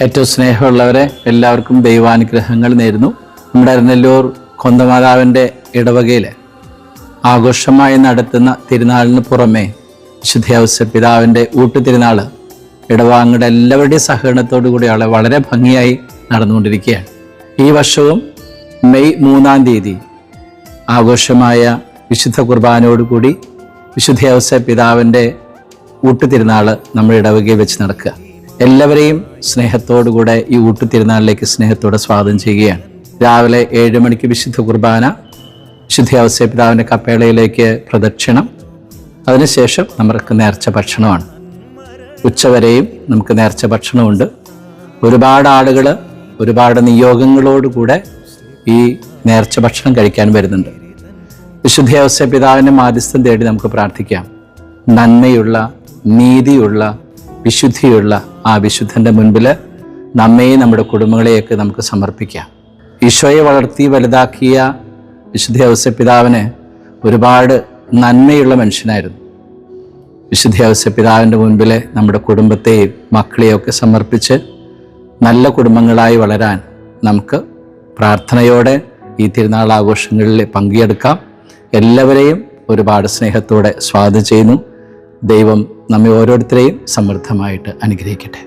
ഏറ്റവും സ്നേഹമുള്ളവരെ, എല്ലാവർക്കും ദൈവാനുഗ്രഹങ്ങൾ നേരുന്നു. നമ്മുടെ അരനെല്ലൂർ കൊന്തമാതാവിൻ്റെ ഇടവകയിൽ ആഘോഷമായി നടത്തുന്ന തിരുനാളിന് പുറമെ വിശുദ്ധ ഔസേപ്പ് പിതാവിൻ്റെ ഊട്ടുതിരുനാൾ ഇടവകയുടെ എല്ലാവരുടെയും സഹകരണത്തോടു കൂടിയാണ് വളരെ ഭംഗിയായി നടന്നുകൊണ്ടിരിക്കുകയാണ്. ഈ വർഷവും മെയ് 3-ാം തീയതി ആഘോഷമായ വിശുദ്ധ കുർബാനയോടുകൂടി വിശുദ്ധ ഔസേപ്പ് പിതാവിൻ്റെ ഊട്ടുതിരുനാൾ നമ്മുടെ ഇടവകയിൽ വെച്ച് നടക്കുക. എല്ലാവരെയും സ്നേഹത്തോടുകൂടെ ഈ ഊട്ടുതിരുനാളിലേക്ക് സ്നേഹത്തോടെ സ്വാഗതം ചെയ്യുകയാണ്. രാവിലെ 7 മണിക്ക് വിശുദ്ധ കുർബാന, വിശുദ്ധ ഔസേപ്പ് പിതാവിൻ്റെ കപ്പേളയിലേക്ക് പ്രദക്ഷിണം, അതിനുശേഷം നമുക്ക് നേർച്ച ഭക്ഷണമാണ്. ഉച്ചവരെയും നമുക്ക് നേർച്ച ഭക്ഷണമുണ്ട്. ഒരുപാട് ആളുകൾ ഒരുപാട് നിയോഗങ്ങളോടുകൂടെ ഈ നേർച്ച ഭക്ഷണം കഴിക്കാൻ വരുന്നുണ്ട്. വിശുദ്ധ ഔസേപ്പ് പിതാവിൻ്റെ മാധ്യസ്ഥം തേടി നമുക്ക് പ്രാർത്ഥിക്കാം. നന്മയുള്ള, നീതിയുള്ള, വിശുദ്ധിയുള്ള ആ വിശുദ്ധൻ്റെ മുൻപിൽ നമ്മെയും നമ്മുടെ കുടുംബങ്ങളെയൊക്കെ നമുക്ക് സമർപ്പിക്കാം. ഈശോയെ വളർത്തി വലുതാക്കിയ വിശുദ്ധ ഔസേപ്പ് പിതാവിന് ഒരുപാട് നന്മയുള്ള മനുഷ്യനായിരുന്നു. വിശുദ്ധ ഔസേപ്പ് പിതാവിൻ്റെ മുൻപിൽ നമ്മുടെ കുടുംബത്തെയും മക്കളെയും ഒക്കെ സമർപ്പിച്ച് നല്ല കുടുംബങ്ങളായി വളരാൻ നമുക്ക് പ്രാർത്ഥനയോടെ ഈ തിരുനാൾ ആഘോഷങ്ങളിൽ പങ്കെടുക്കാം. എല്ലാവരെയും ഒരുപാട് സ്നേഹത്തോടെ സ്വാഗതം ചെയ്യുന്നു. ദൈവം നമ്മെ ഓരോരുത്തരെയും സമൃദ്ധമായിട്ട് അനുഗ്രഹിക്കട്ടെ.